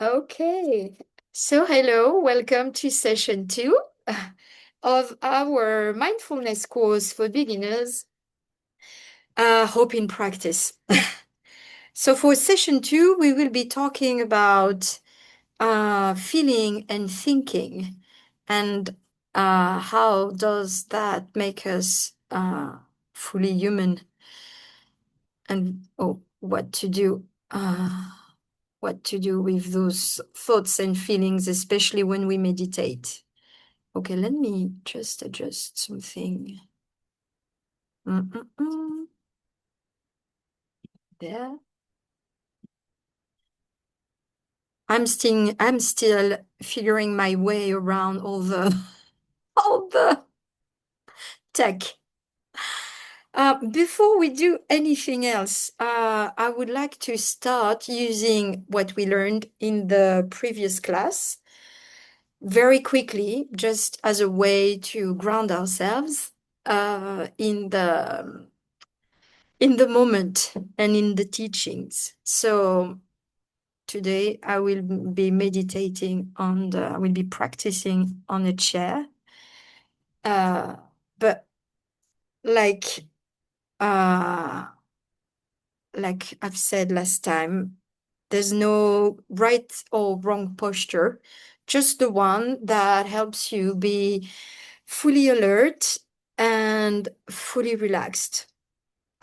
Okay. So, hello, welcome to session two of our mindfulness course for beginners, Hope in Practice. So, for session two, we will be talking about feeling and thinking, and how does that make us fully human, and what to do. What to do with those thoughts and feelings, especially when we meditate. Okay, let me just adjust something. Mm-mm-mm. There. I'm still figuring my way around all the all the tech. Before we do anything else, I would like to start using what we learned in the previous class very quickly, just as a way to ground ourselves in the moment and in the teachings. So today I will be I will be practicing on a chair. But like, uh, like I've said last time, there's no right or wrong posture, just the one that helps you be fully alert and fully relaxed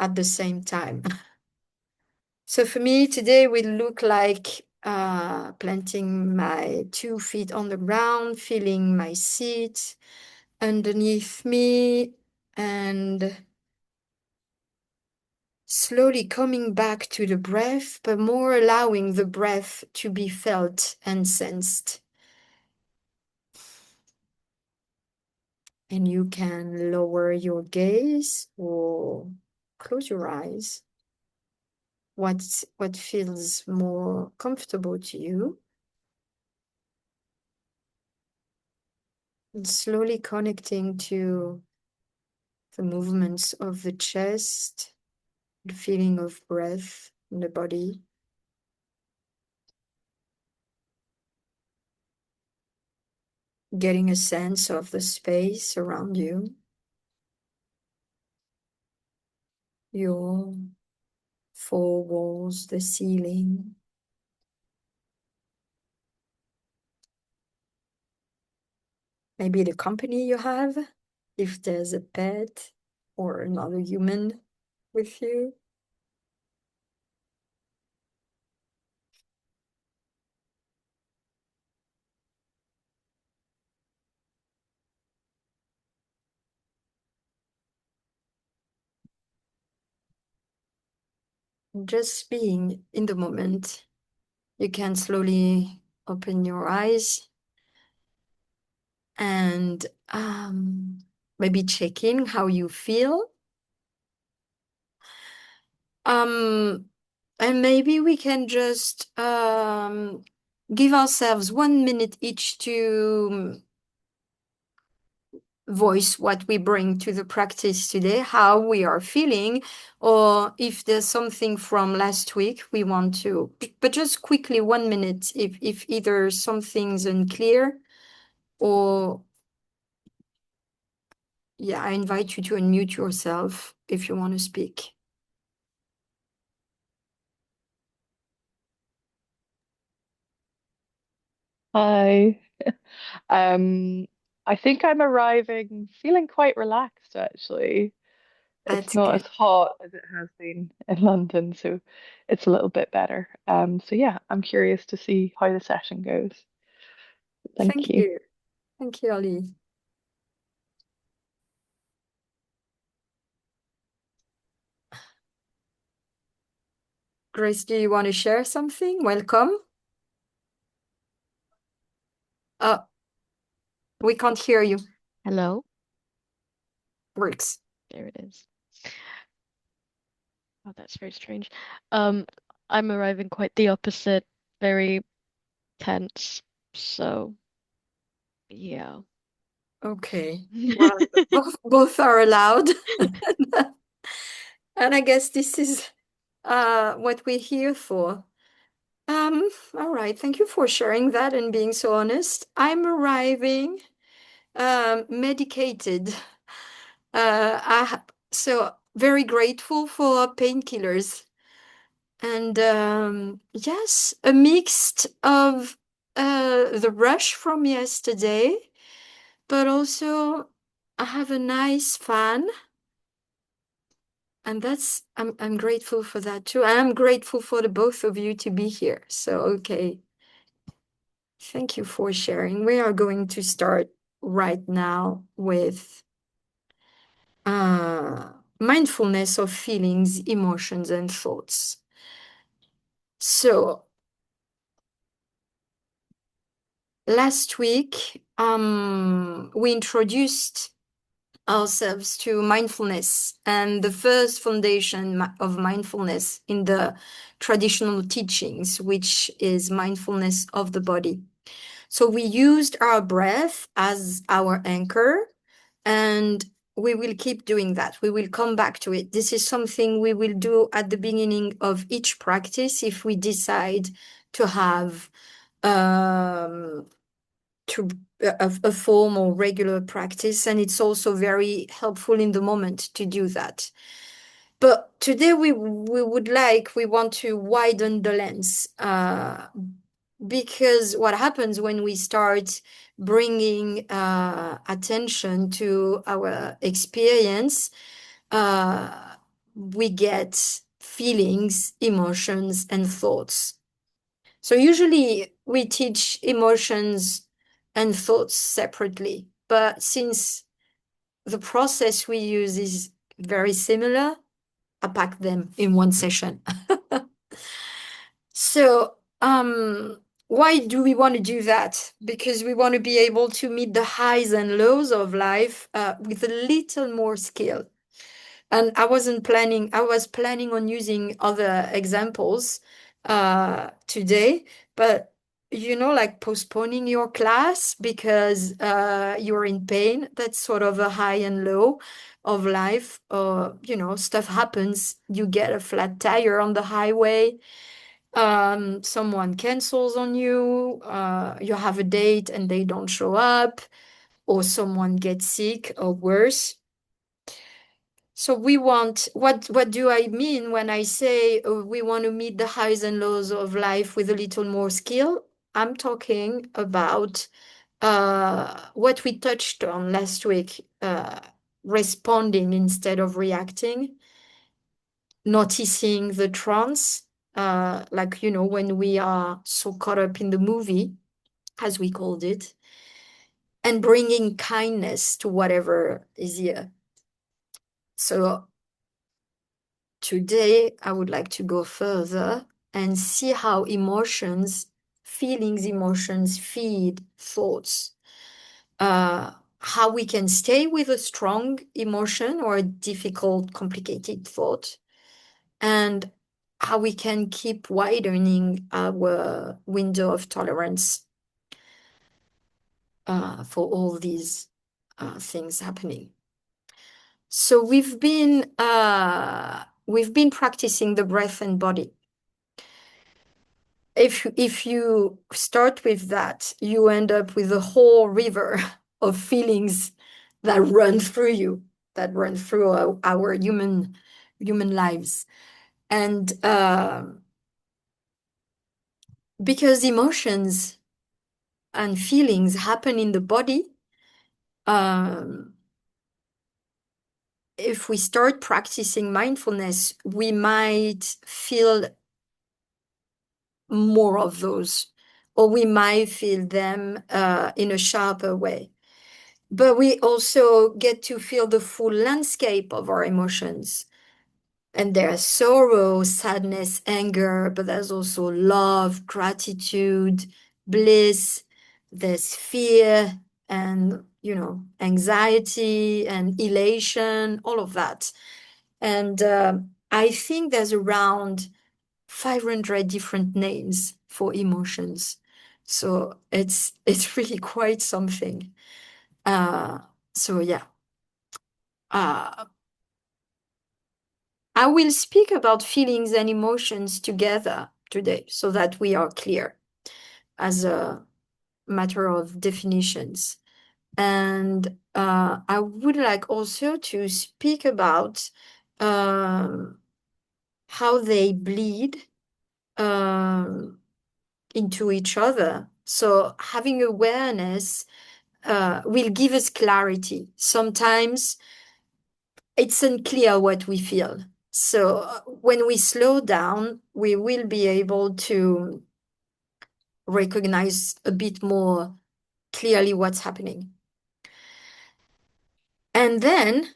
at the same time. So for me, today will look like planting my 2 feet on the ground, feeling my seat underneath me, and slowly coming back to the breath, but more allowing the breath to be felt and sensed. And you can lower your gaze or close your eyes. What feels more comfortable to you? And slowly connecting to the movements of the chest, the feeling of breath in the body. Getting a sense of the space around you, your four walls, the ceiling, maybe the company you have, if there's a pet or another human with you. Just being in the moment. You can slowly open your eyes and maybe check in how you feel. Um, and maybe we can just give ourselves 1 minute each to voice what we bring to the practice today, how we are feeling, or if there's something from last week we want to, but just quickly 1 minute if either something's unclear or yeah, I invite you to unmute yourself if you want to speak. Hi. Um, I think I'm arriving feeling quite relaxed actually. It's That's not good. as hot as it has been in London, so it's a little bit better. So yeah, I'm curious to see how the session goes. Thank Thank you. you. Thank you, Ali. Grace, do you want to share something? Welcome. Uh, we can't hear you. Hello, Works. there it is. Oh, that's very strange. Um, I'm arriving quite the opposite, very tense. So, yeah. Okay. Well, both are allowed. And I guess this is what we're here for. All right. Thank you for sharing that and being so honest. I'm arriving medicated. So very grateful for painkillers. And yes, a mix of the rush from yesterday, but also I have a nice fan, and I'm grateful for that too. I'm grateful for the both of you to be here. So okay, thank you for sharing. We are going to start right now with uh, mindfulness of feelings, emotions, and thoughts. So last week, we introduced ourselves to mindfulness and the first foundation of mindfulness in the traditional teachings, which is mindfulness of the body. So we used our breath as our anchor, and we will keep doing that. We will come back to it. This is something we will do at the beginning of each practice if we decide to have um, to a form or regular practice, and it's also very helpful in the moment to do that. But today we want to widen the lens, because what happens when we start bringing attention to our experience, we get feelings, emotions, and thoughts. So usually we teach emotions and thoughts separately, but since the process we use is very similar, I pack them in one session. So, why do we want to do that? Because we want to be able to meet the highs and lows of life with a little more skill. And I was planning on using other examples today, but like postponing your class because you're in pain, that's sort of a high and low of life. Stuff happens. You get a flat tire on the highway, someone cancels on you, you have a date and they don't show up, or someone gets sick or worse. So what do I mean when I say we want to meet the highs and lows of life with a little more skill? I'm talking about what we touched on last week, responding instead of reacting, noticing the trance, when we are so caught up in the movie, as we called it, and bringing kindness to whatever is here. So today, I would like to go further and see how emotions feed thoughts. How we can stay with a strong emotion or a difficult, complicated thought, and how we can keep widening our window of tolerance for all these things happening. So we've been practicing the breath and body. If you start with that, you end up with a whole river of feelings that run through you, that run through our human lives, and because emotions and feelings happen in the body, um, if we start practicing mindfulness, we might feel more of those, or we might feel them in a sharper way. But we also get to feel the full landscape of our emotions. And there's sorrow, sadness, anger, but there's also love, gratitude, bliss, there's fear, and, anxiety and elation, all of that. And I think there's around 500 different names for emotions. So it's really quite something. So yeah. Uh, I will speak about feelings and emotions together today so that we are clear as a matter of definitions. And I would like also to speak about how they bleed into each other. So having awareness will give us clarity. Sometimes it's unclear what we feel. So when we slow down, we will be able to recognize a bit more clearly what's happening. And then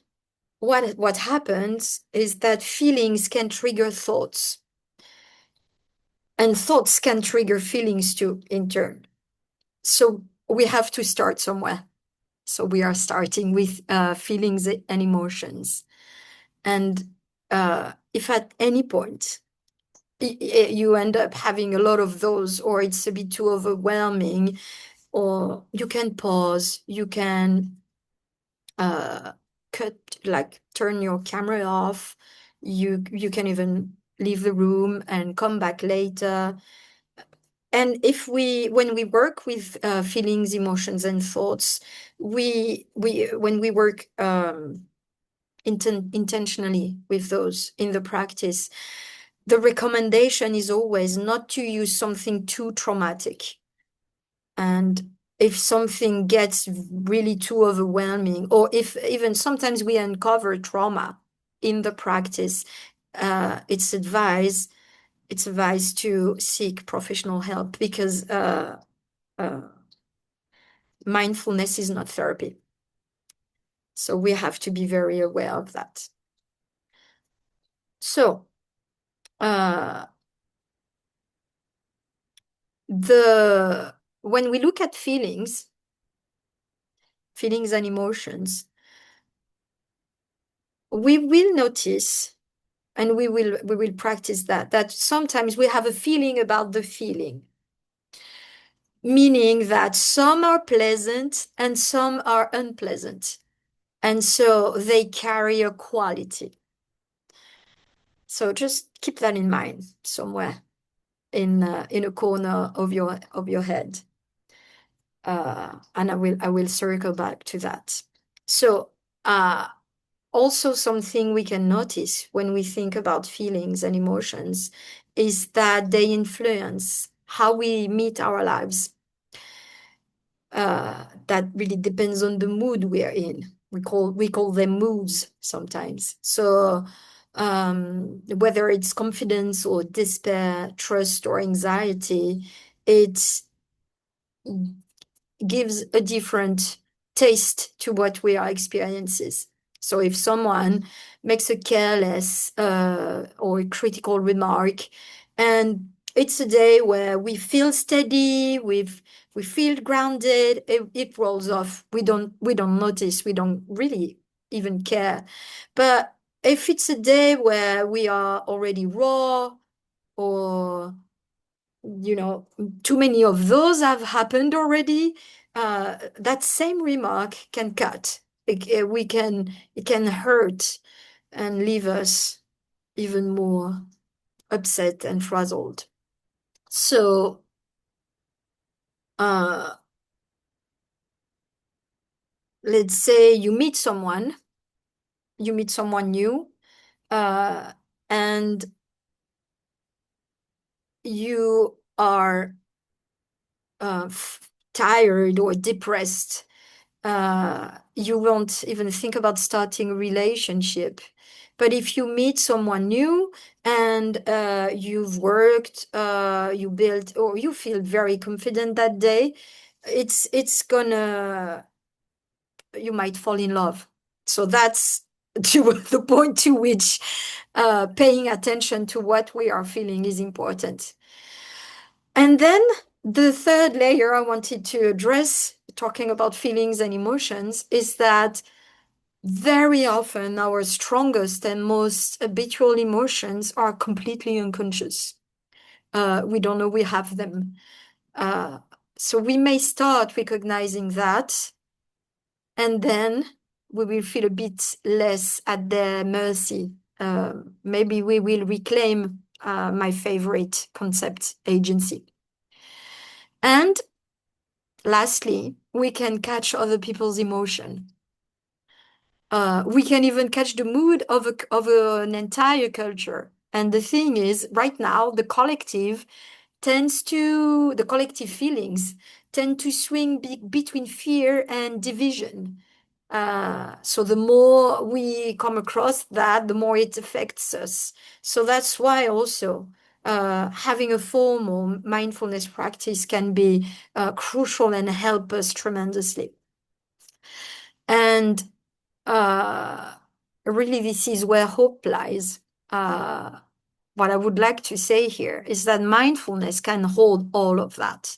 what happens is that feelings can trigger thoughts, and thoughts can trigger feelings too, in turn. So we have to start somewhere. So we are starting with feelings and emotions. And if at any point you end up having a lot of those, or it's a bit too overwhelming, or you can pause, you can turn your camera off. You can even leave the room and come back later. And when we work with feelings, emotions, and thoughts, when we work intentionally with those in the practice, the recommendation is always not to use something too traumatic. And if something gets really too overwhelming, or if even sometimes we uncover trauma in the practice, it's advised to seek professional help, because mindfulness is not therapy. So we have to be very aware of that. So when we look at feelings and emotions, we will notice, and we will practice that sometimes we have a feeling about the feeling, meaning that some are pleasant and some are unpleasant, and so they carry a quality. So just keep that in mind somewhere in a corner of your head, and I will circle back to that. So also, something we can notice when we think about feelings and emotions is that they influence how we meet our lives. That really depends on the mood we are in. We call them moods sometimes. So whether it's confidence or despair, trust or anxiety, it gives a different taste to what we are experiencing. So if someone makes a careless or a critical remark, and it's a day where we feel steady, we feel grounded, it rolls off. We don't notice, we don't really even care. But if it's a day where we are already raw, or too many of those have happened already, that same remark can cut. It can hurt and leave us even more upset and frazzled. So let's say you meet someone new, and you are tired or depressed. You won't even think about starting a relationship. But if you meet someone new and you've worked, you built, or you feel very confident that day, you might fall in love. So that's to the point to which paying attention to what we are feeling is important. And then the third layer I wanted to address, talking about feelings and emotions, is that very often our strongest and most habitual emotions are completely unconscious. We don't know we have them. So we may start recognizing that, and then we will feel a bit less at their mercy. Maybe we will reclaim my favorite concept, agency. And lastly, we can catch other people's emotion. We can even catch the mood of an entire culture. And the thing is, right now, the collective feelings tend to swing between fear and division. So the more we come across that, the more it affects us. So that's why also having a formal mindfulness practice can be crucial and help us tremendously. And uh, really, this is where hope lies. What I would like to say here is that mindfulness can hold all of that.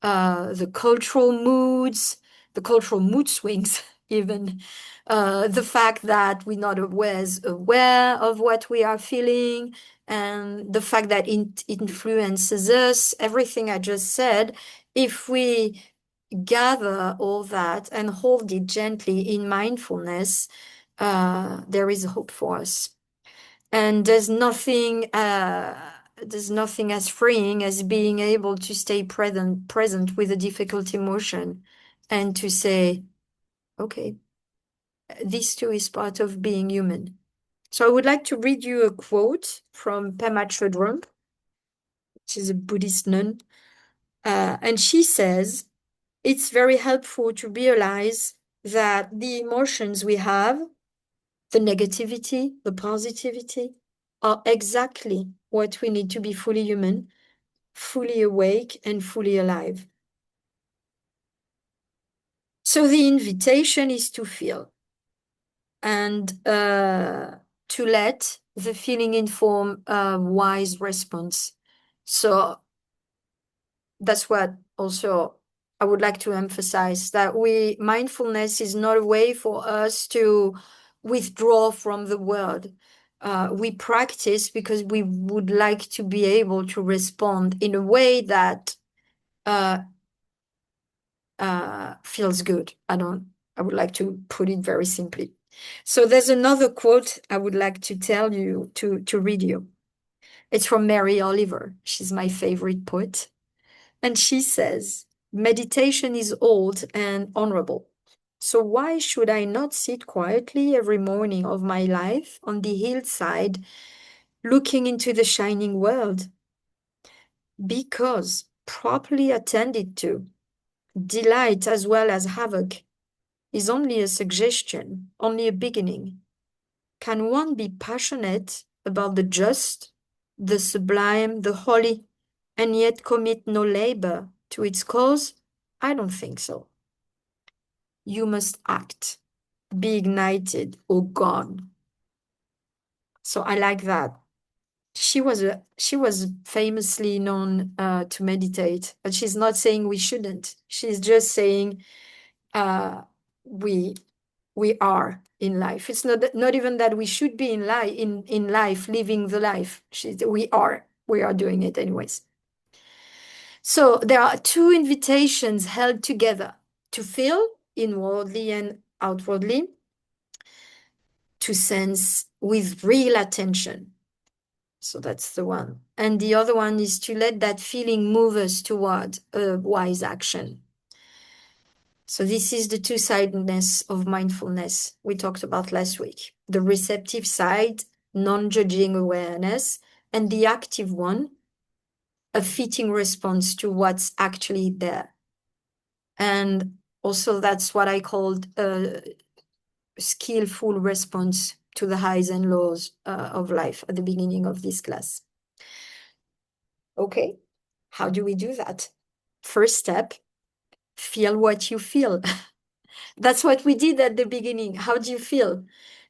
The cultural moods, the cultural mood swings, even the fact that we're not always aware of what we are feeling, and the fact that it influences us, everything I just said. If we gather all that and hold it gently in mindfulness, there is hope for us. And there's nothing as freeing as being able to stay present with a difficult emotion and to say, okay, this too is part of being human. So I would like to read you a quote from Pema Chodron, which is a Buddhist nun. And she says, it's very helpful to realize that the emotions we have, the negativity, the positivity, are exactly what we need to be fully human, fully awake, and fully alive. So the invitation is to feel and to let the feeling inform a wise response. So that's what also I would like to emphasize, that mindfulness is not a way for us to withdraw from the world. We practice because we would like to be able to respond in a way that uh, feels good. I would like to put it very simply. So there's another quote I would like to tell you, to read you. It's from Mary Oliver. She's my favorite poet. And she says, meditation is old and honorable. So why should I not sit quietly every morning of my life on the hillside, looking into the shining world? Because properly attended to, delight as well as havoc is only a suggestion, only a beginning. Can one be passionate about the just, the sublime, the holy, and yet commit no labor to its cause? I don't think so. You must act, be ignited or gone. So I like that. She was famously known to meditate, but she's not saying we shouldn't. She's just saying uh, we we are in life. It's not even that we should be in life, living the life. We are doing it anyways. So there are two invitations held together: to feel inwardly and outwardly, to sense with real attention. So that's the one. And the other one is to let that feeling move us toward a wise action. So this is the two-sidedness of mindfulness we talked about last week. The receptive side, non-judging awareness, and the active one, a fitting response to what's actually there. And also that's what I called a skillful response to the highs and lows of life at the beginning of this class. Okay, how do we do that? First step, feel what you feel. That's what we did at the beginning. How do you feel?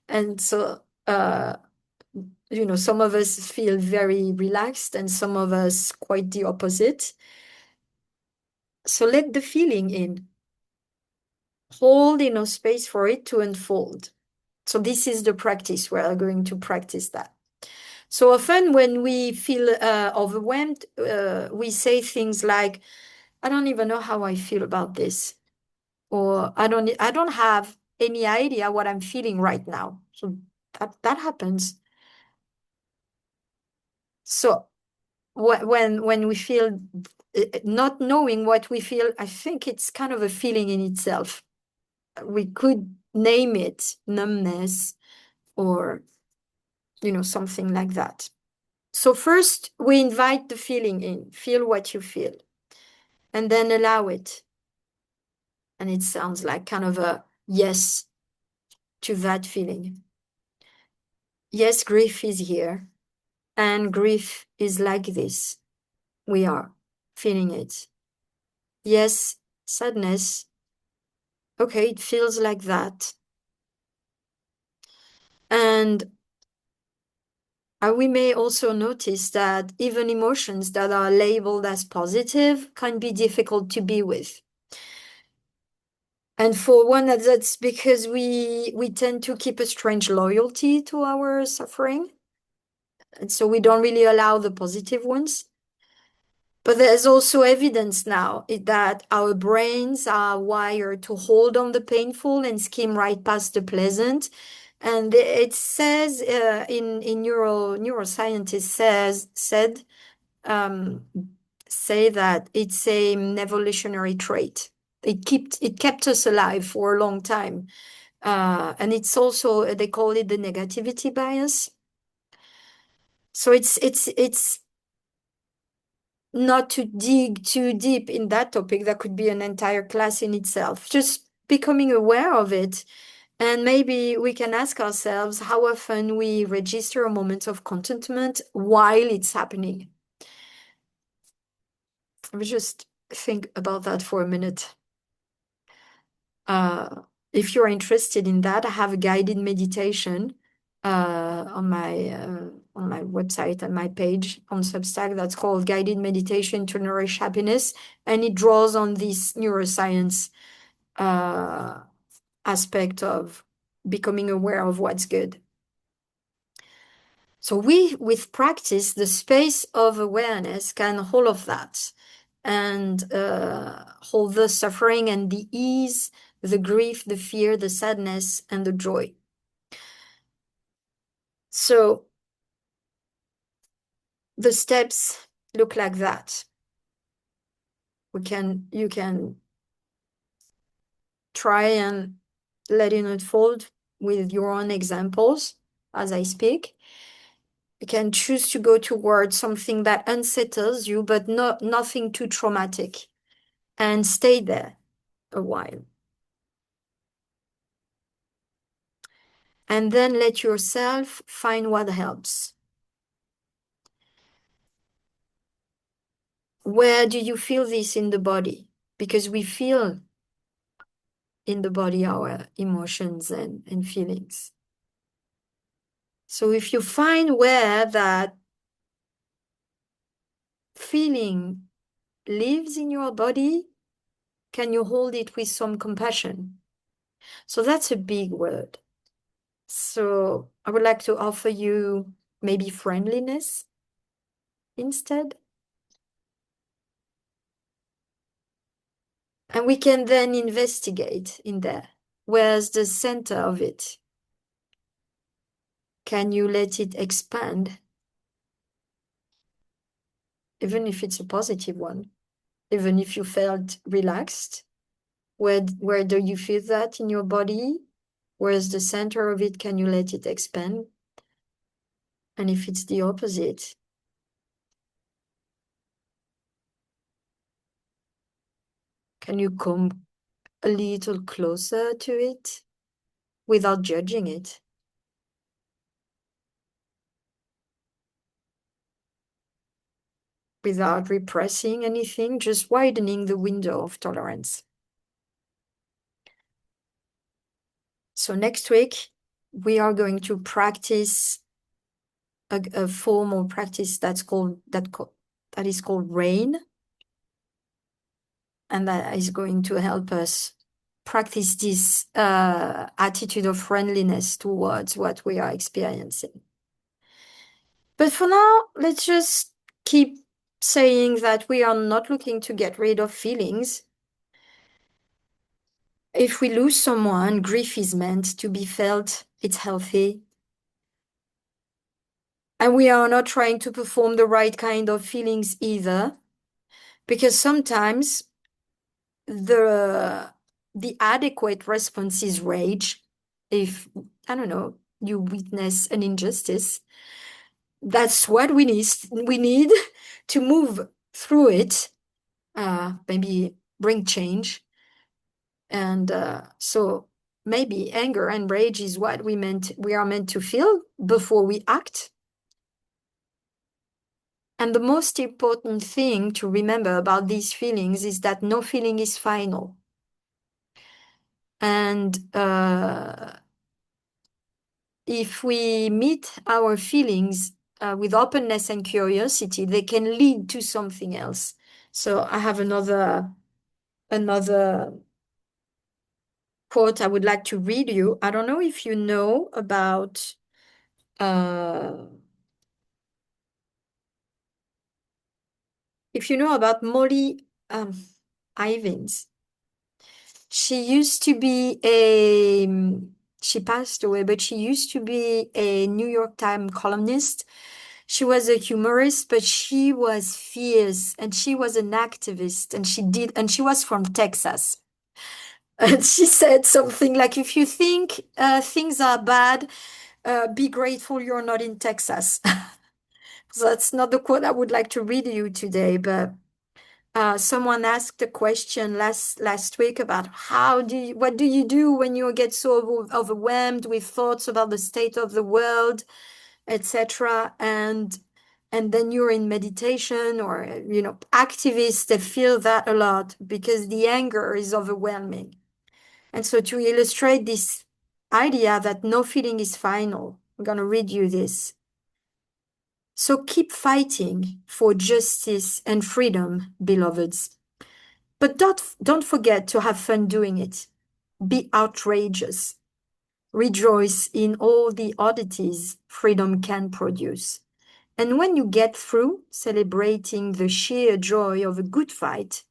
And so, some of us feel very relaxed and some of us quite the opposite. So let the feeling in. Hold enough space for it to unfold. So this is the practice. We are going to practice that. So often when we feel overwhelmed, we say things like, I don't even know how I feel about this. Or I don't have any idea what I'm feeling right now. So that happens. So when we feel not knowing what we feel, I think it's kind of a feeling in itself. We could name it numbness or, something like that. So first, we invite the feeling in, feel what you feel, and then allow it. And it sounds like kind of a yes to that feeling. Yes, grief is here, and grief is like this. We are feeling it. Yes, sadness. Okay, it feels like that. And we may also notice that even emotions that are labeled as positive can be difficult to be with. And for one, that's because we tend to keep a strange loyalty to our suffering. And so we don't really allow the positive ones. But there's also evidence now that our brains are wired to hold on the painful and skim right past the pleasant. And it says in neuroscientists um, say that it's an evolutionary trait. It kept us alive for a long time. And it's also, they call it the negativity bias. So it's not to dig too deep in that topic. That could be an entire class in itself. Just becoming aware of it. And maybe we can ask ourselves how often we register a moment of contentment while it's happening. We just think about that for a minute. If you're interested in that, I have a guided meditation on my website and my page on Substack that's called Guided Meditation to Nourish Happiness, and it draws on this neuroscience aspect of becoming aware of what's good. So with practice, the space of awareness can hold of that and hold the suffering and the ease, the grief, the fear, the sadness, and the joy. So the steps look like that. You can try and let it unfold with your own examples as I speak. You can choose to go towards something that unsettles you, but nothing too traumatic, and stay there a while. And then let yourself find what helps. Where do you feel this in the body? Because we feel in the body our emotions and feelings. So if you find where that feeling lives in your body, can you hold it with some compassion? So that's a big word. So I would like to offer you maybe friendliness instead. And we can then investigate in there. Where's the center of it? Can you let it expand? Even if it's a positive one, even if you felt relaxed, where do you feel that in your body? Where's the center of it? Can you let it expand? And if it's the opposite, can you come a little closer to it without judging it? Without repressing anything, just widening the window of tolerance. So next week, we are going to practice a formal practice that is called RAIN, and that is going to help us practice this attitude of friendliness towards what we are experiencing. But for now, let's just keep saying that we are not looking to get rid of feelings. If we lose someone, grief is meant to be felt. It's healthy. And we are not trying to perform the right kind of feelings either, because sometimes the adequate response is rage. If, I don't know, you witness an injustice, that's what we need to move through it, maybe bring change. And so maybe anger and rage is what we are meant to feel before we act. And the most important thing to remember about these feelings is that no feeling is final. And if we meet our feelings with openness and curiosity, they can lead to something else. So I have another quote I would like to read you. I don't know if you know about uh, Molly Ivins. She used to be she passed away, but she used to be a New York Times columnist. She was a humorist, but she was fierce and she was an activist and she was from Texas. And she said something like, if you think things are bad, be grateful you're not in Texas. So that's not the quote I would like to read you today, but someone asked a question last week about what do you do when you get so overwhelmed with thoughts about the state of the world, etc. And then you're in meditation or activists, they feel that a lot because the anger is overwhelming. And so to illustrate this idea that no feeling is final, I'm going to read you this. So keep fighting for justice and freedom, beloveds. But don't forget to have fun doing it. Be outrageous. Rejoice in all the oddities freedom can produce. And when you get through celebrating the sheer joy of a good fight,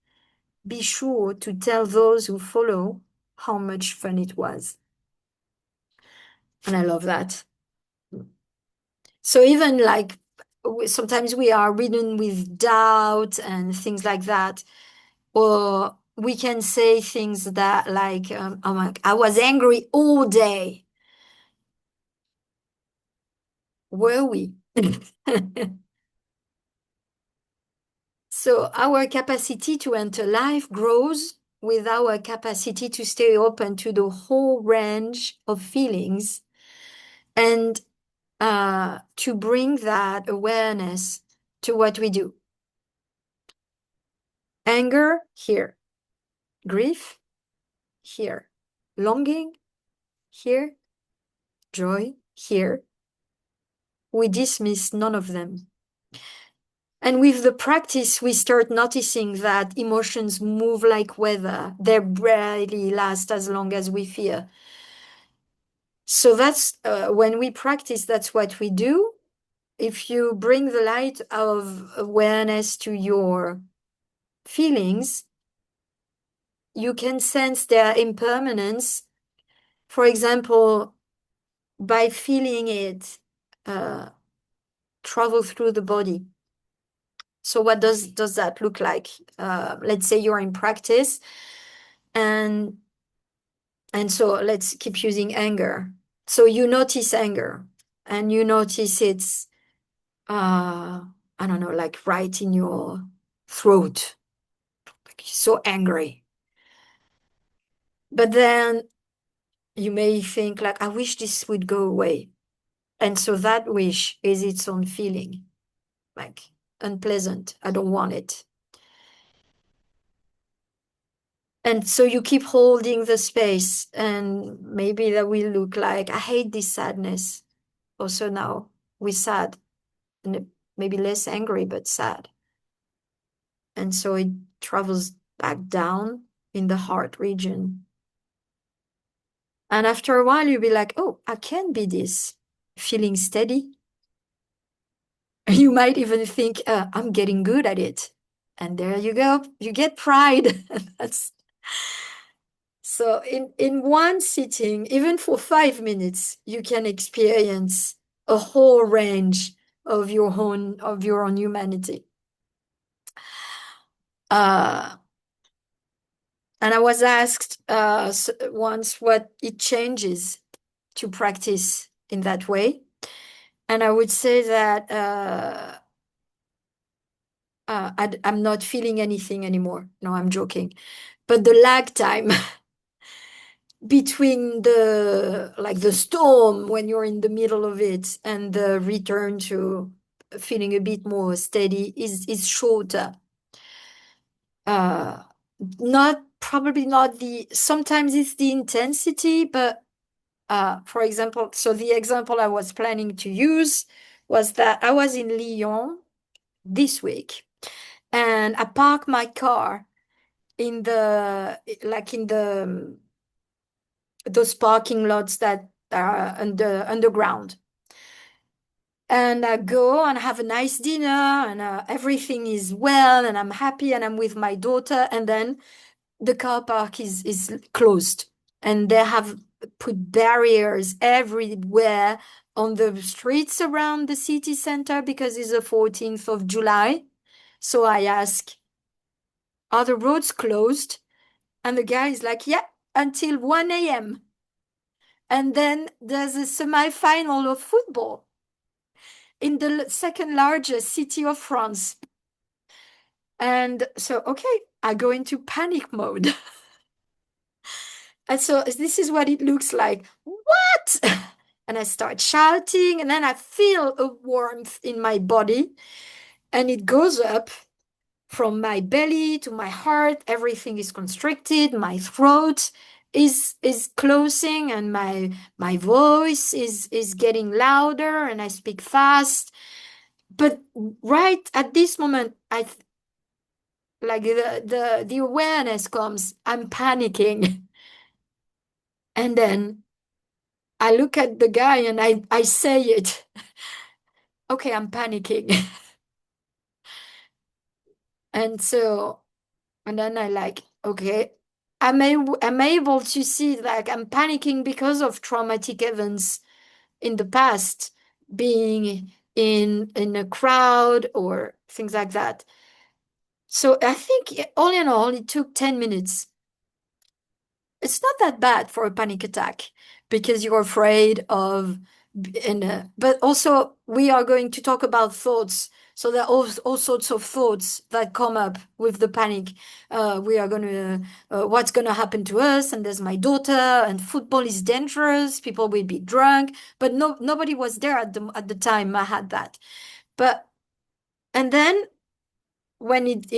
be sure to tell those who follow how much fun it was. And I love that. So even like sometimes we are ridden with doubt and things like that, or we can say things that like, oh my, I was angry all day. Were we? So our capacity to enter life grows with our capacity to stay open to the whole range of feelings and to bring that awareness to what we do. Anger, here. Grief, here. Longing, here. Joy, here. We dismiss none of them. And with the practice, we start noticing that emotions move like weather. They rarely last as long as we fear. So that's when we practice, that's what we do. If you bring the light of awareness to your feelings, you can sense their impermanence. For example, by feeling it travel through the body. So what does that look like? Let's say you're in practice, and so let's keep using anger. So you notice anger, and you notice it's I don't know, like right in your throat, like so angry. But then you may think like, I wish this would go away. And so that wish is its own feeling, like unpleasant. I don't want it. And so you keep holding the space, and maybe that will look like, I hate this sadness. Also now we're sad, and maybe less angry, but sad. And so it travels back down in the heart region. And after a while, you'll be like, oh, I can be this, feeling steady. You might even think, I'm getting good at it. And there you go. You get pride. That's so in one sitting, even for 5 minutes, you can experience a whole range of your own humanity. Uh, and I was asked once what it changes to practice in that way. And I would say that I'm not feeling anything anymore. No, I'm joking. But the lag time between the storm when you're in the middle of it and the return to feeling a bit more steady is shorter. Uh, not probably not sometimes it's the intensity, but for example, so the example I was planning to use was that I was in Lyon this week and I parked my car in the those parking lots that are underground. And I go and have a nice dinner and everything is well and I'm happy and I'm with my daughter. And then the car park is closed and they have put barriers everywhere on the streets around the city center because it's the 14th of July. So I ask, are the roads closed? And the guy is like, yeah, until 1 a.m. And then there's a semi-final of football in the second largest city of France. And so, okay, I go into panic mode. And so this is what it looks like. What? And I start shouting, and then I feel a warmth in my body, and it goes up from my belly to my heart. Everything is constricted. My throat is closing, and my voice is getting louder, and I speak fast. But right at this moment, like the awareness comes. I'm panicking, and then I look at the guy and I say it. Okay, I'm panicking. And so, and then I like, okay, I'm able to see like I'm panicking because of traumatic events in the past, being in a crowd or things like that. So I think all in all, it took 10 minutes. It's not that bad for a panic attack because you're afraid of, but also we are going to talk about thoughts. So there are all sorts of thoughts that come up with the panic. We are going to, what's going to happen to us? And there's my daughter, and football is dangerous. People will be drunk, but nobody was there at the time I had that. But and then when it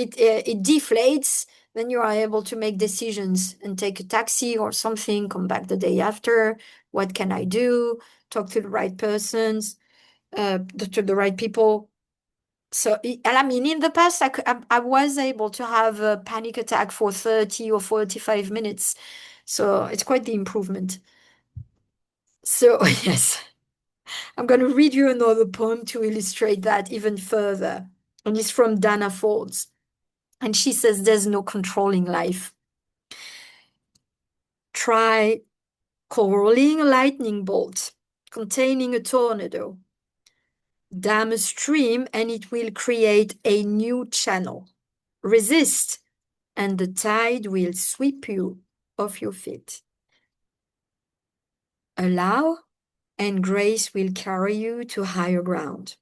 deflates, then you are able to make decisions and take a taxi or something, come back the day after. What can I do? Talk to the right persons, to the right people. So, and I mean, in the past, I was able to have a panic attack for 30 or 45 minutes. So it's quite the improvement. So, yes, I'm going to read you another poem to illustrate that even further. And it's from Dana Folds. And she says, there's no controlling life. Try controlling a lightning bolt containing a tornado. Dam a stream and it will create a new channel. Resist and the tide will sweep you off your feet. Allow and grace will carry you to higher ground.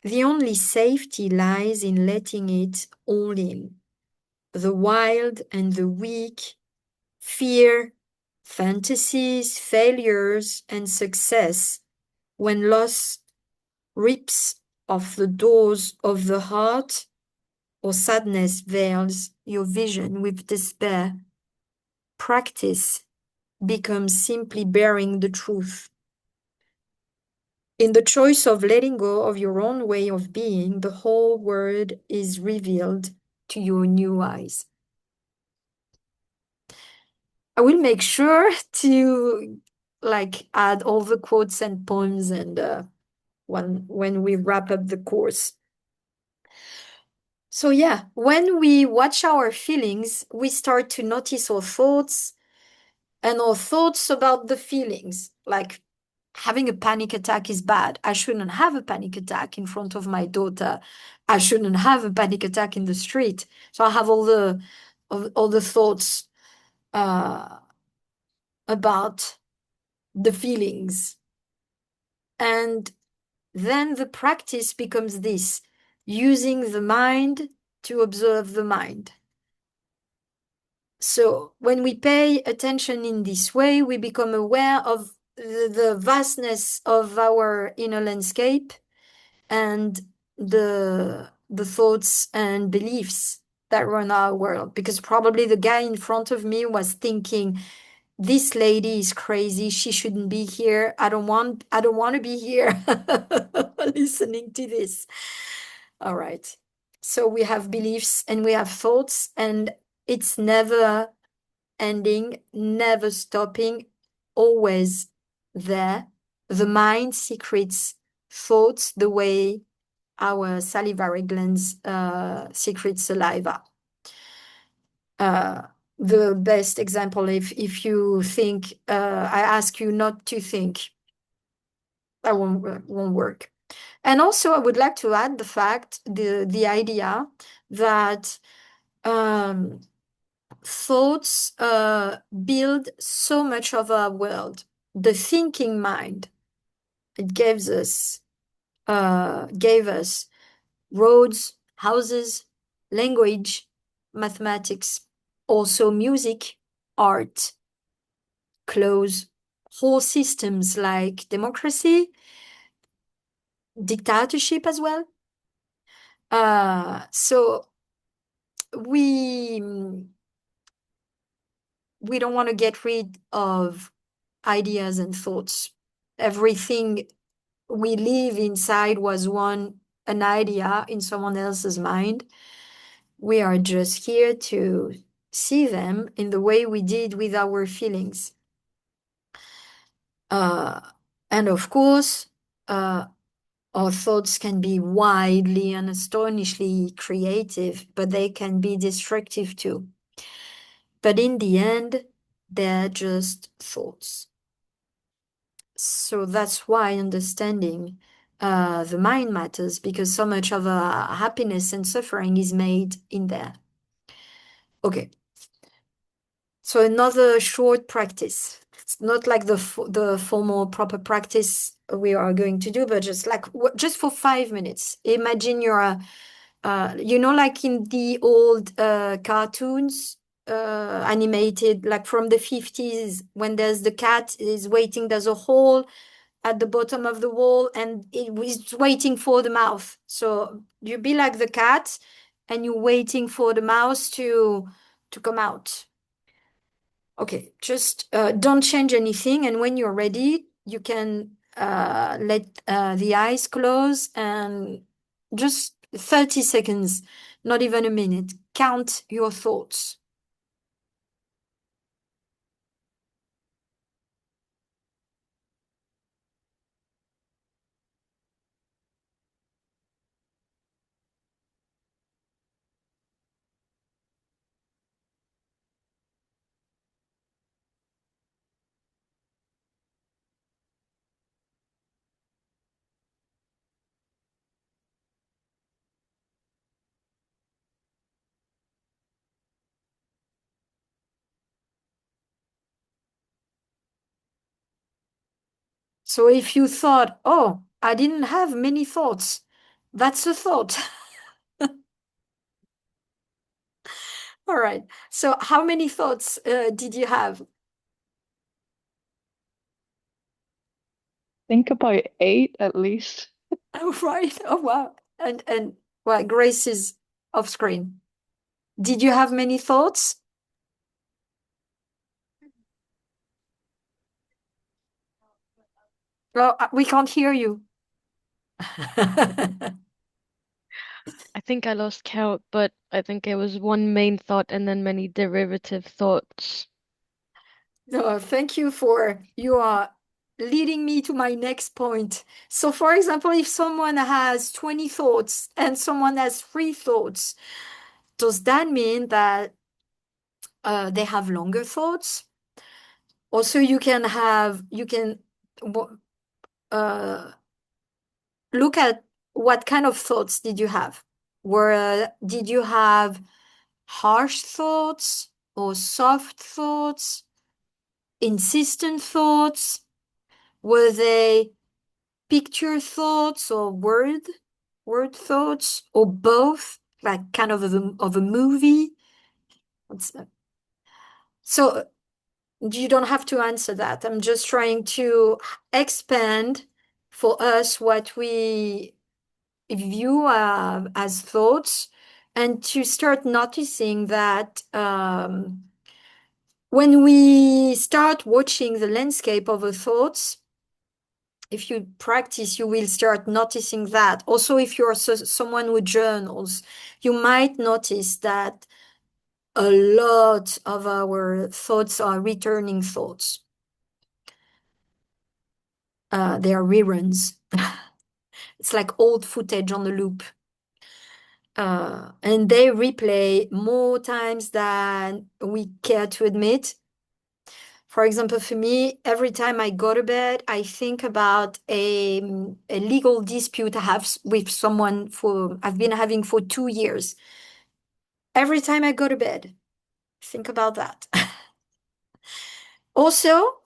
The only safety lies in letting it all in. The wild and the weak, fear, fantasies, failures, and success, when loss rips off the doors of the heart or sadness veils your vision with despair. Practice becomes simply bearing the truth. In the choice of letting go of your own way of being, the whole world is revealed to your new eyes. I will make sure to like add all the quotes and poems and when we wrap up the course. So yeah, when we watch our feelings, we start to notice our thoughts and our thoughts about the feelings. Like having a panic attack is bad. I shouldn't have a panic attack in front of my daughter. I shouldn't have a panic attack in the street. So I have all the thoughts uh, about the feelings. And then the practice becomes this, using the mind to observe the mind. So when we pay attention in this way, we become aware of the vastness of our inner landscape and the thoughts and beliefs that run our world. Because probably the guy in front of me was thinking, this lady is crazy. She shouldn't be here. I don't want to be here listening to this. All right. So we have beliefs and we have thoughts, and it's never ending, never stopping, always there. The mind secretes thoughts the way our salivary glands secrete saliva. The best example, if you think, I ask you not to think, that won't work. And also, I would like to add the idea that um, thoughts build so much of our world. The thinking mind, it gave us roads, houses, language, mathematics, also music, art, clothes, whole systems like democracy, dictatorship as well. So we we don't want to get rid of ideas and thoughts. Everything we live inside was an idea in someone else's mind. We are just here to see them in the way we did with our feelings. Uh, and of course, our thoughts can be widely and astonishingly creative, but they can be destructive too. But in the end, they're just thoughts. So that's why understanding the mind matters, because so much of our happiness and suffering is made in there. Okay. So another short practice. It's not like the formal proper practice we are going to do, but just for 5 minutes. Imagine like in the old cartoons, animated, like from the 50s, when there's the cat is waiting, there's a hole at the bottom of the wall and it was waiting for the mouth. So you be like the cat and you're waiting for the mouse to come out. Okay, just don't change anything. And when you're ready, you can let the eyes close and just 30 seconds, not even a minute. Count your thoughts. So if you thought, oh, I didn't have many thoughts, that's a thought. All right. So how many thoughts did you have? Think about 8 at least. Oh, right. Oh, wow. And well, Grace is off screen. Did you have many thoughts? Oh, we can't hear you. I think I lost count, but I think it was one main thought and then many derivative thoughts. No, thank you you are leading me to my next point. So, for example, if someone has 20 thoughts and someone has 3 thoughts, does that mean that they have longer thoughts? Also, you can look at what kind of thoughts did you have? Did you have harsh thoughts or soft thoughts, insistent thoughts? Were they picture thoughts or word thoughts or both, like kind of a movie? So you don't have to answer that. I'm just trying to expand for us what we view as thoughts, and to start noticing that when we start watching the landscape of the thoughts, if you practice, you will start noticing that. Also, if you're someone who journals, you might notice that a lot of our thoughts are returning thoughts. They are reruns. It's like old footage on a loop. And they replay more times than we care to admit. For example, for me, every time I go to bed, I think about a legal dispute I have with someone I've been having for 2 years. Every time I go to bed, think about that. Also,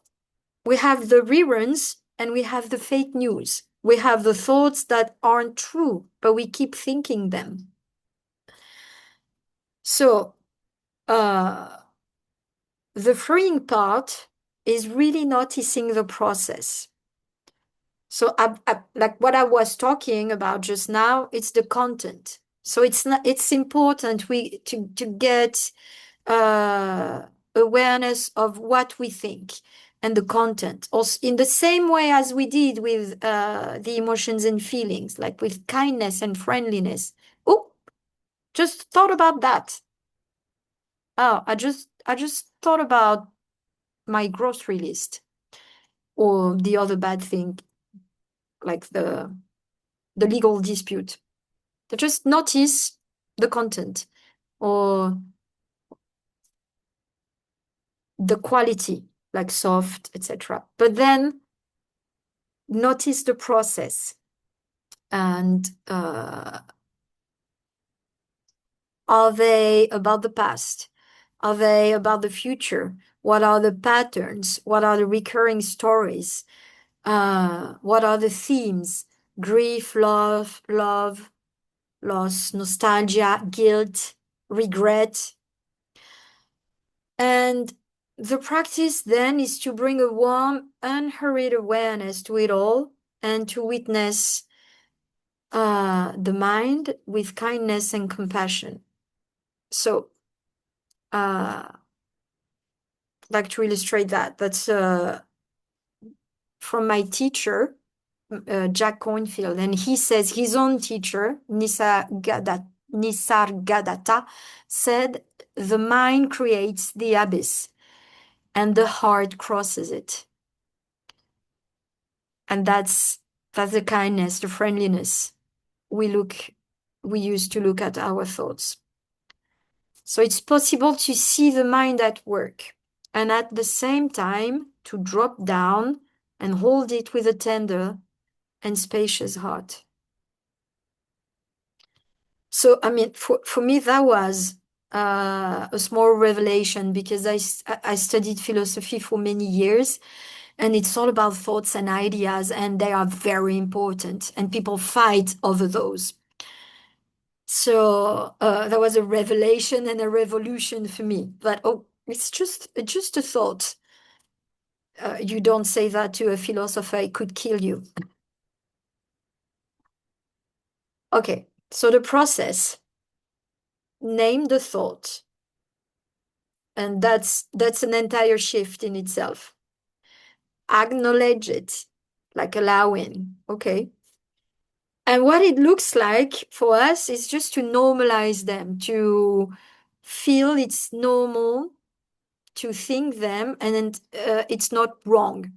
we have the reruns and we have the fake news. We have the thoughts that aren't true, but we keep thinking them. So, the freeing part is really noticing the process. So like what I was talking about just now, it's the content. So it's important to get uh, awareness of what we think and the content. Also, in the same way as we did with the emotions and feelings, like with kindness and friendliness. Oh, just thought about that. Oh, I just thought about my grocery list or the other bad thing, like the legal dispute. To just notice the content or the quality, like soft, etc. But then notice the process and are they about the past? Are they about the future? What are the patterns? What are the recurring stories? What are the themes? Grief, love, loss, nostalgia, guilt, regret. And the practice then is to bring a warm, unhurried awareness to it all and to witness the mind with kindness and compassion. So, like to illustrate that, that's from my teacher, Jack Cornfield, and he says his own teacher, Nisargadatta, said, "The mind creates the abyss, and the heart crosses it." And that's the kindness, the friendliness we use to look at our thoughts. So it's possible to see the mind at work and at the same time to drop down and hold it with a tender and spacious heart. So, I mean, for me, that was a small revelation because I studied philosophy for many years, and it's all about thoughts and ideas, and they are very important, and people fight over those. So that was a revelation and a revolution for me. But oh, it's just a thought. You don't say that to a philosopher; it could kill you. Okay, so the process. Name the thought. And that's an entire shift in itself. Acknowledge it, like allowing, okay? And what it looks like for us is just to normalize them, to feel it's normal to think them, and it's not wrong.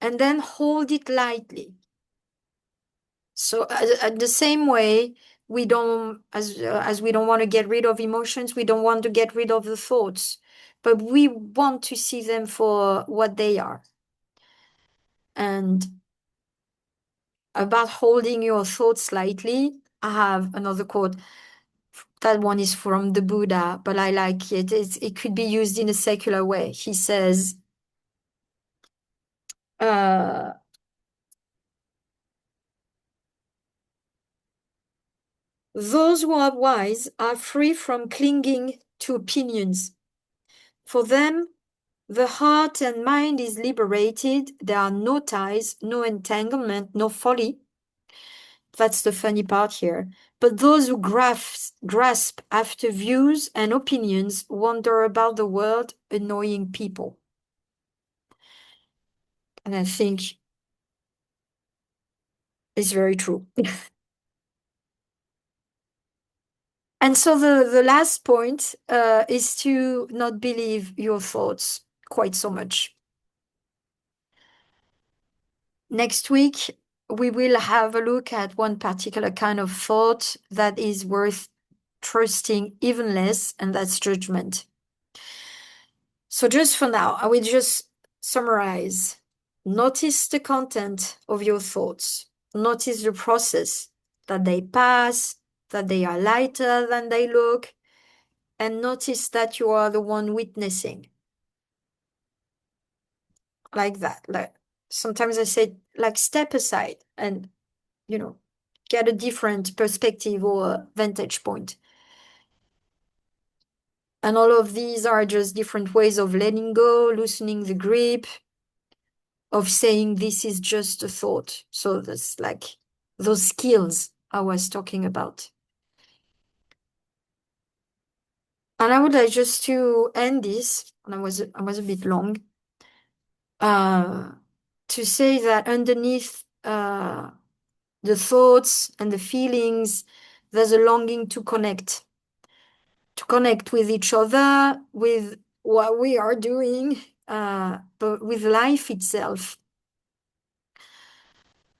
And then hold it lightly. So the same way, we don't, as we don't want to get rid of emotions, we don't want to get rid of the thoughts, but we want to see them for what they are. And about holding your thoughts lightly, I have another quote. That one is from the Buddha, but I like it. It could be used in a secular way. He says, uh, those who are wise are free from clinging to opinions. For them, the heart and mind is liberated. There are no ties, no entanglement, no folly. That's the funny part here. But those who grasp after views and opinions wander about the world, annoying people. And I think it's very true. And so the last point is to not believe your thoughts quite so much. Next week, we will have a look at one particular kind of thought that is worth trusting even less, and that's judgment. So just for now, I will just summarize. Notice the content of your thoughts. Notice the process, that they pass, that they are lighter than they look, and notice that you are the one witnessing. Like that. Like sometimes I say, like, step aside and, get a different perspective or vantage point. And all of these are just different ways of letting go, loosening the grip, of saying this is just a thought. So that's like those skills I was talking about. And I would like just to end this, and I was a bit long, to say that underneath the thoughts and the feelings, there's a longing to connect with each other, with what we are doing, but with life itself.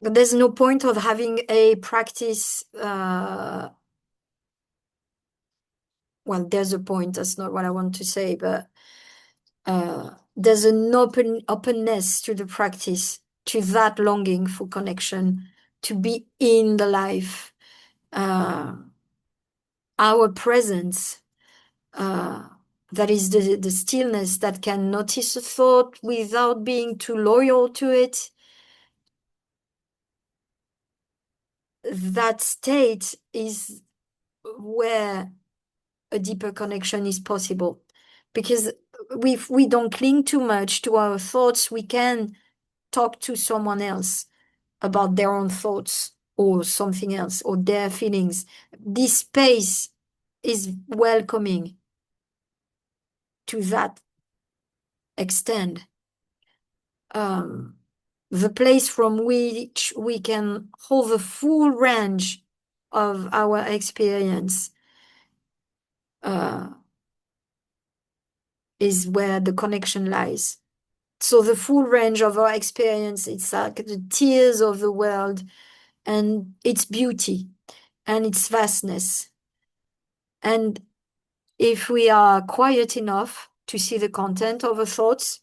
But there's no point of having a practice. Well, there's a point. That's not what I want to say, but there's an openness to the practice, to that longing for connection, to be in the life. Our presence, that is the stillness that can notice a thought without being too loyal to it. That state is where a deeper connection is possible. Because if we don't cling too much to our thoughts, we can talk to someone else about their own thoughts or something else or their feelings. This space is welcoming to that extent. The place from which we can hold the full range of our experience is where the connection lies. So the full range of our experience, it's like the tears of the world and its beauty and its vastness. And if we are quiet enough to see the content of our thoughts,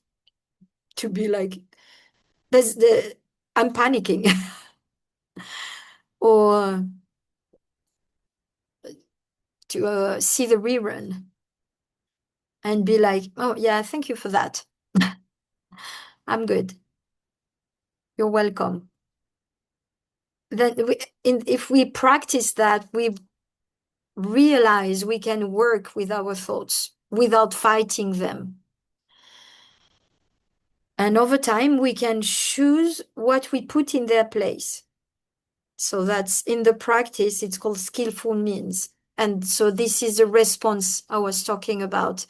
to be like, I'm panicking, or to see the rerun and be like, oh yeah, thank you for that. I'm good. You're welcome. Then if we practice that, we realize we can work with our thoughts without fighting them. And over time, we can choose what we put in their place. So that's in the practice, it's called skillful means. And so this is the response I was talking about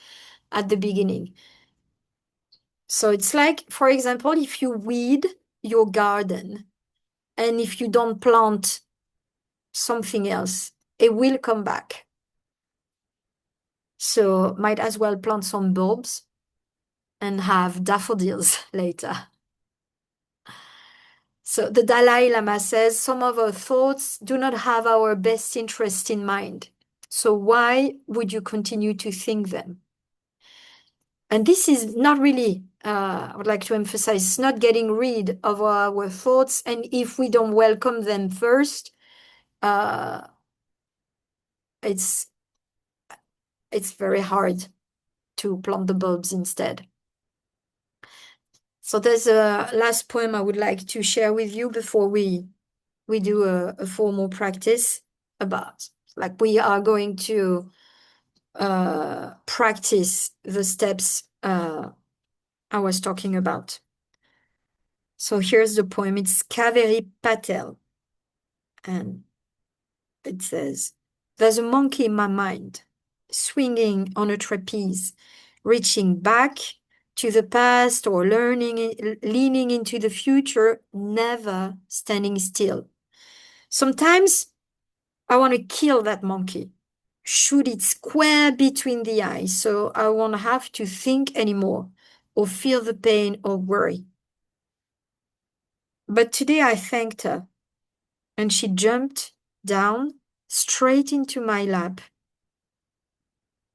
at the beginning. So it's like, for example, if you weed your garden and if you don't plant something else, it will come back. So might as well plant some bulbs and have daffodils later. So the Dalai Lama says some of our thoughts do not have our best interest in mind. So why would you continue to think them? And this is not really I would like to emphasize, it's not getting rid of our thoughts. And if we don't welcome them first, it's very hard to plant the bulbs instead. So there's a last poem I would like to share with you before we do a formal practice about, like, we are going to practice the steps I was talking about. So here's the poem. It's Kaveri Patel, and it says, "There's a monkey in my mind, swinging on a trapeze, reaching back to the past or leaning into the future, never standing still. Sometimes I want to kill that monkey, shoot it square between the eyes so I won't have to think anymore or feel the pain or worry. But today I thanked her, and she jumped down straight into my lap,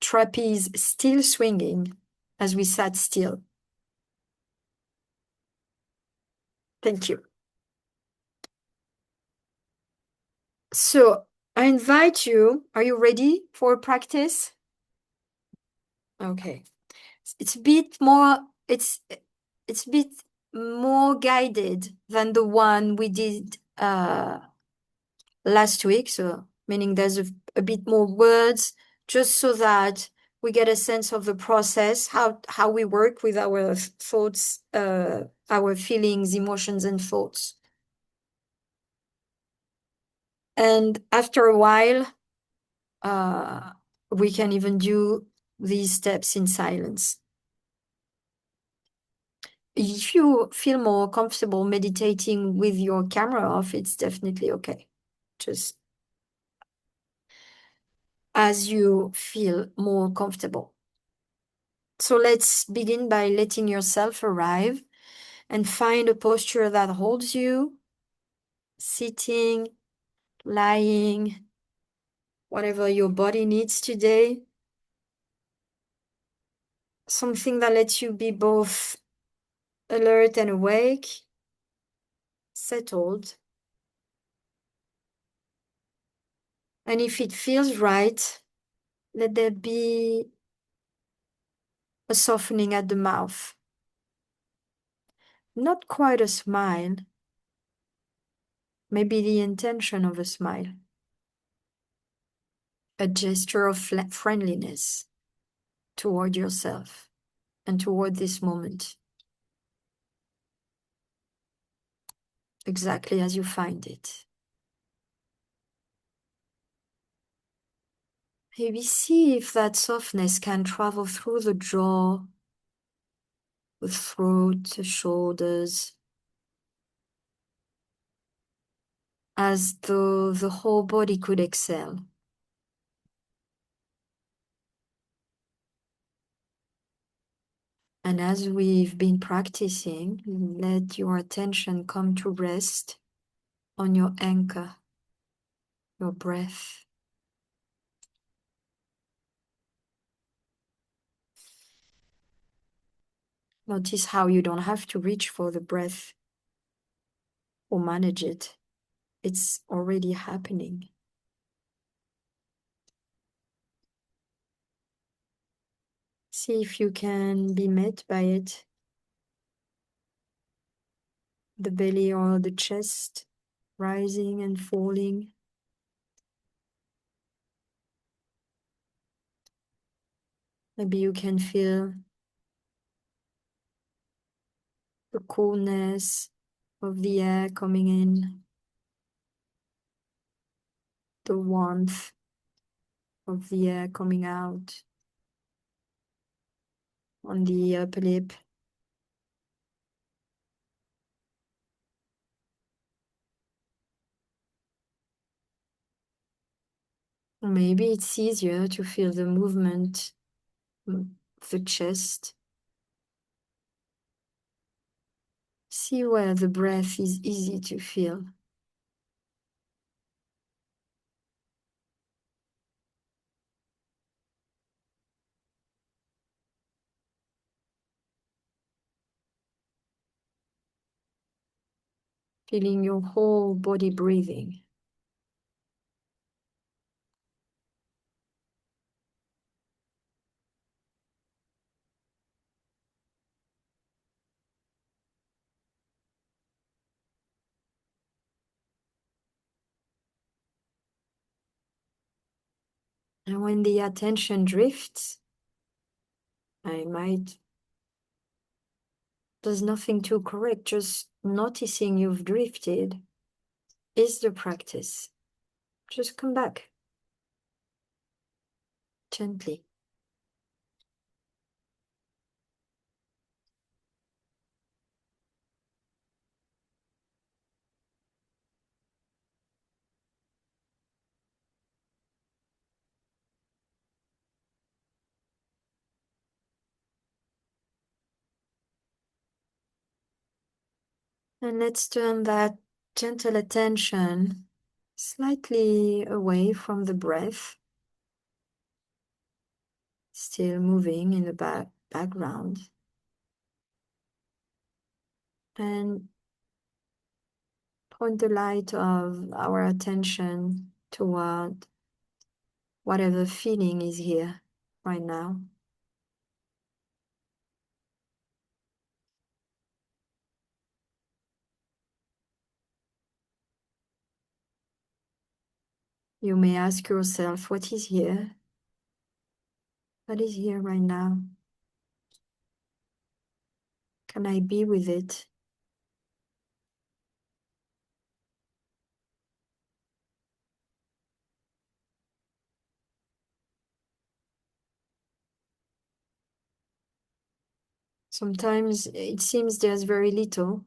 trapeze still swinging as we sat still." Thank you. So I invite you, are you ready for practice? Okay. It's a bit more, it's a bit more guided than the one we did last week. So meaning there's a bit more words, just so that we get a sense of the process, how we work with our thoughts, our feelings, emotions, and thoughts. And after a while, we can even do these steps in silence. If you feel more comfortable meditating with your camera off, it's definitely okay. Just as you feel more comfortable. So let's begin by letting yourself arrive and find a posture that holds you, sitting, lying, whatever your body needs today. Something that lets you be both alert and awake, settled. And if it feels right, let there be a softening at the mouth. Not quite a smile, maybe the intention of a smile. A gesture of friendliness toward yourself and toward this moment, exactly as you find it. Maybe see if that softness can travel through the jaw, the throat, the shoulders, as though the whole body could exhale. And as we've been practicing, let your attention come to rest on your anchor, your breath. Notice how you don't have to reach for the breath or manage it. It's already happening. See if you can be met by it. The belly or the chest rising and falling. Maybe you can feel the coolness of the air coming in, the warmth of the air coming out on the upper lip. Or maybe it's easier to feel the movement of the chest. See where the breath is easy to feel. feeling your whole body breathing. And when the attention drifts, there's nothing to correct, just noticing you've drifted is the practice. Just come back gently. And let's turn that gentle attention slightly away from the breath, still moving in the background. And point the light of our attention toward whatever feeling is here right now. You may ask yourself, what is here? What is here right now? Can I be with it? Sometimes it seems there's very little,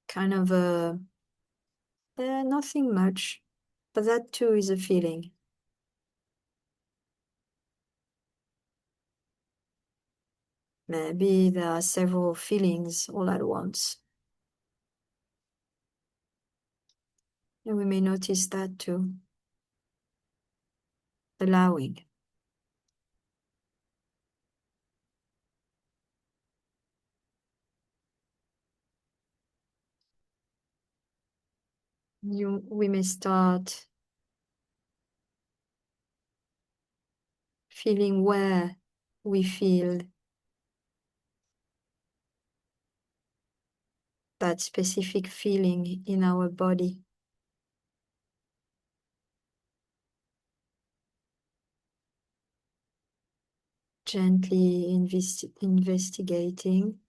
kind of nothing much, but that too is a feeling. Maybe there are several feelings all at once. And we may notice that too. Allowing. We may start feeling where we feel that specific feeling in our body. Gently investigating.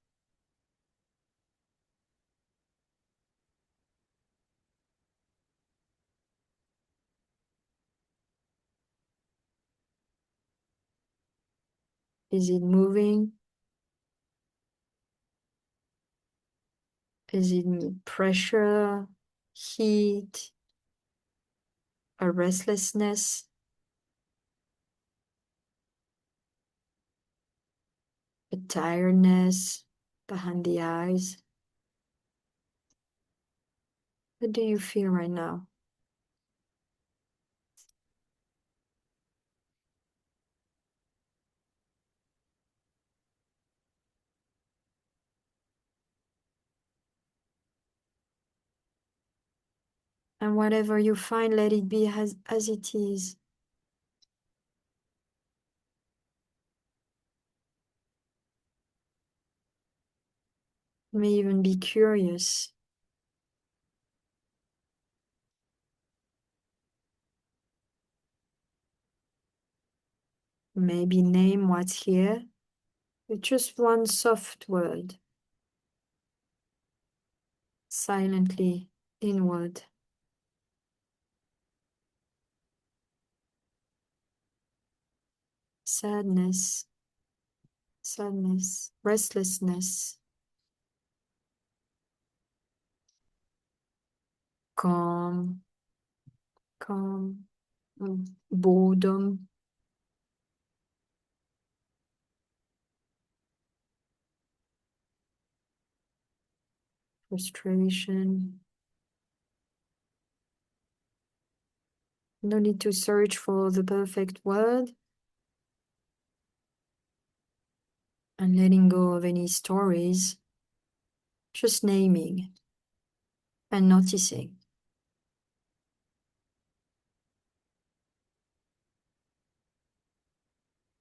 Is it moving? Is it pressure, heat, a restlessness, a tiredness behind the eyes? What do you feel right now? And whatever you find, let it be as it is. You may even be curious. Maybe name what's here with just one soft word. Silently inward. Sadness, restlessness, calm, calm, boredom, frustration. No need to search for the perfect word. and letting go of any stories, just naming and noticing.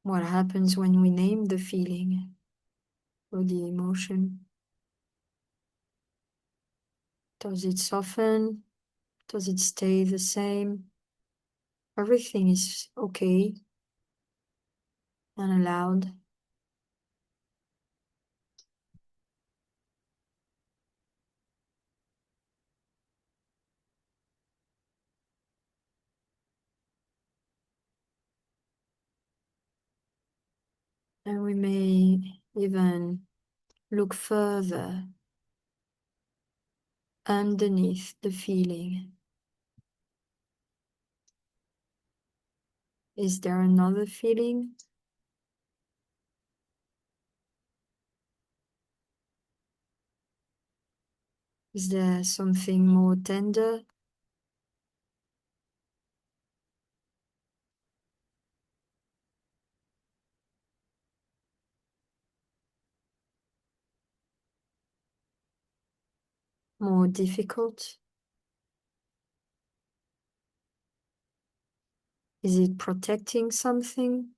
What happens when we name the feeling or the emotion? Does it soften? Does it stay the same? Everything is okay and allowed. And we may even look further underneath the feeling. Is there another feeling? Is there something more tender? More difficult? Is it protecting something?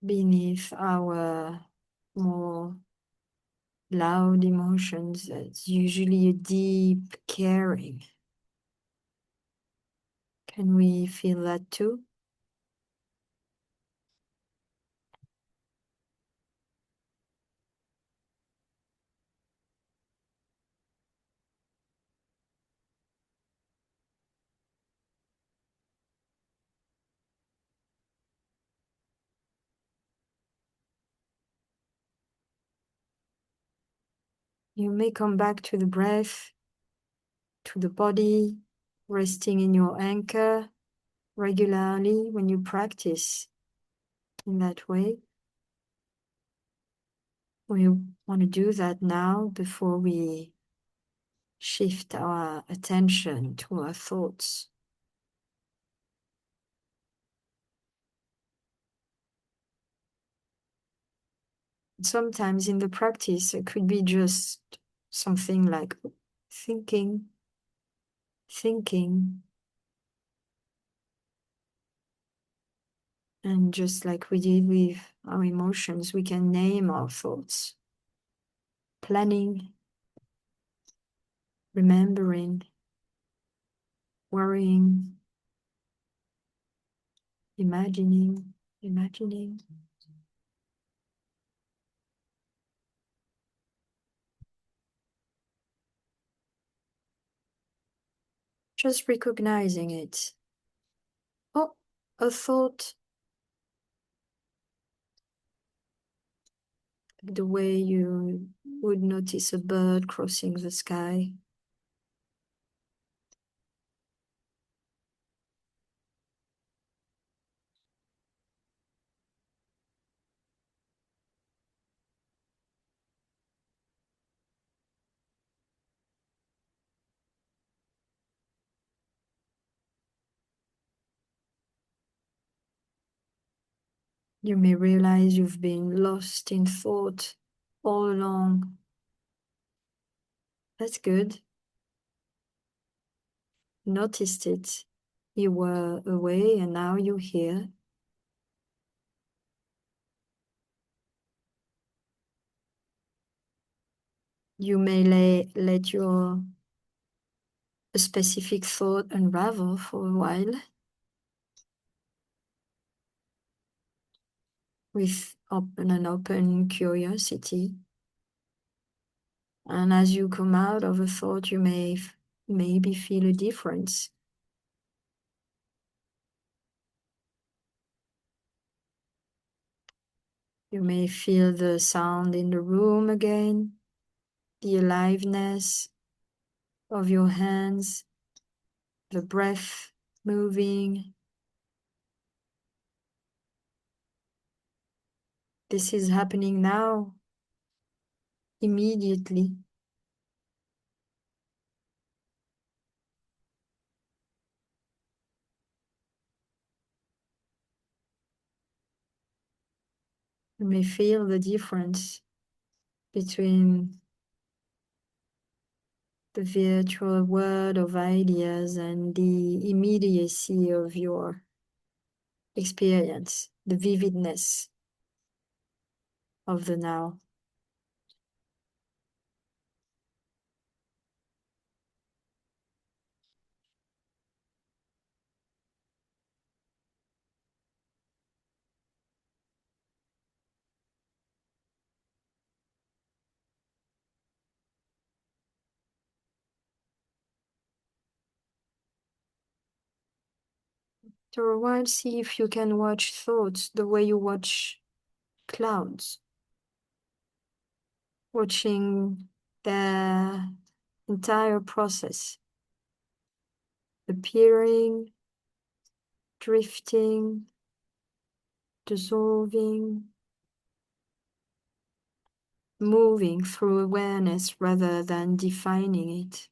Beneath our more loud emotions, it's usually a deep caring. Can we feel that too? You may come back to the breath, to the body, resting in your anchor regularly when you practice in that way. We want to do that now before we shift our attention to our thoughts. Sometimes in the practice, it could be just something like thinking, thinking, and just like we did with our emotions, we can name our thoughts. Planning, remembering, worrying, imagining. Just recognizing it. Oh, a thought, the way you would notice a bird crossing the sky. You may realize you've been lost in thought all along. That's good. Noticed it. You were away and now you're here. You may let your a specific thought unravel for a while with an open curiosity. And as you come out of a thought, you may maybe feel a difference. You may feel the sound in the room again, the aliveness of your hands, the breath moving. This is happening now, immediately. You may feel the difference between the virtual world of ideas and the immediacy of your experience, the vividness of the now. For a while, see if you can watch thoughts the way you watch clouds, watching their entire process, appearing, drifting, dissolving, moving through awareness rather than defining it.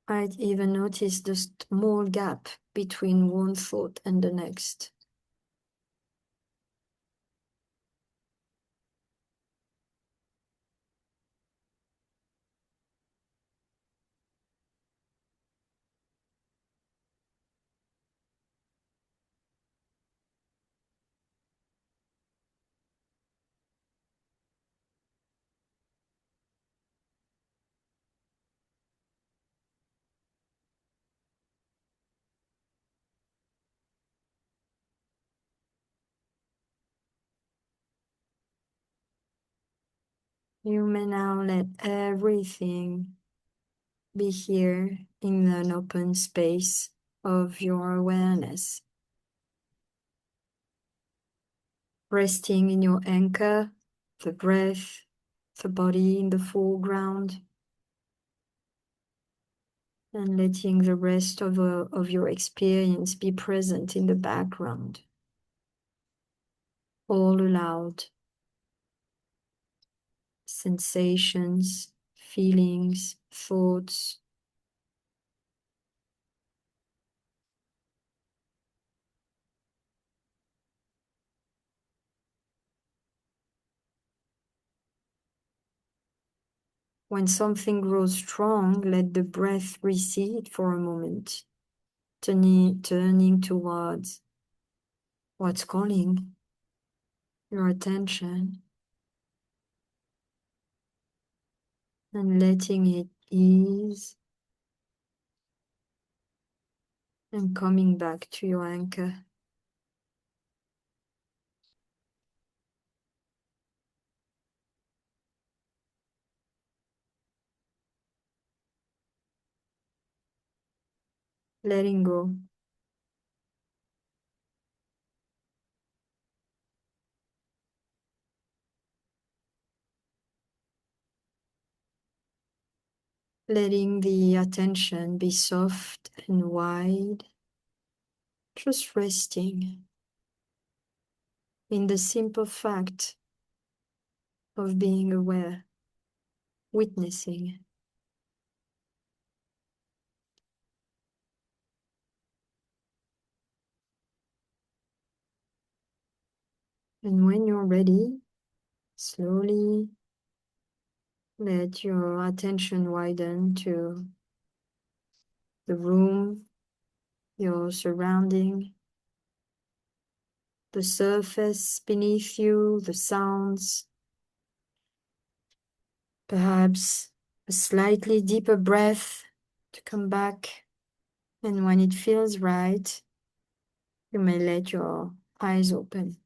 I'd even notice the small gap between one thought and the next. You may now let everything be here in an open space of your awareness, resting in your anchor, the breath, the body in the foreground, and letting the rest of your experience be present in the background, all allowed. Sensations, feelings, thoughts. When something grows strong, let the breath recede for a moment, turning towards what's calling your attention and letting it ease and coming back to your anchor. Letting go. Letting the attention be soft and wide, just resting in the simple fact of being aware, witnessing. And when you're ready, slowly let your attention widen to the room, your surrounding, the surface beneath you, the sounds, perhaps a slightly deeper breath to come back. And when it feels right, you may let your eyes open.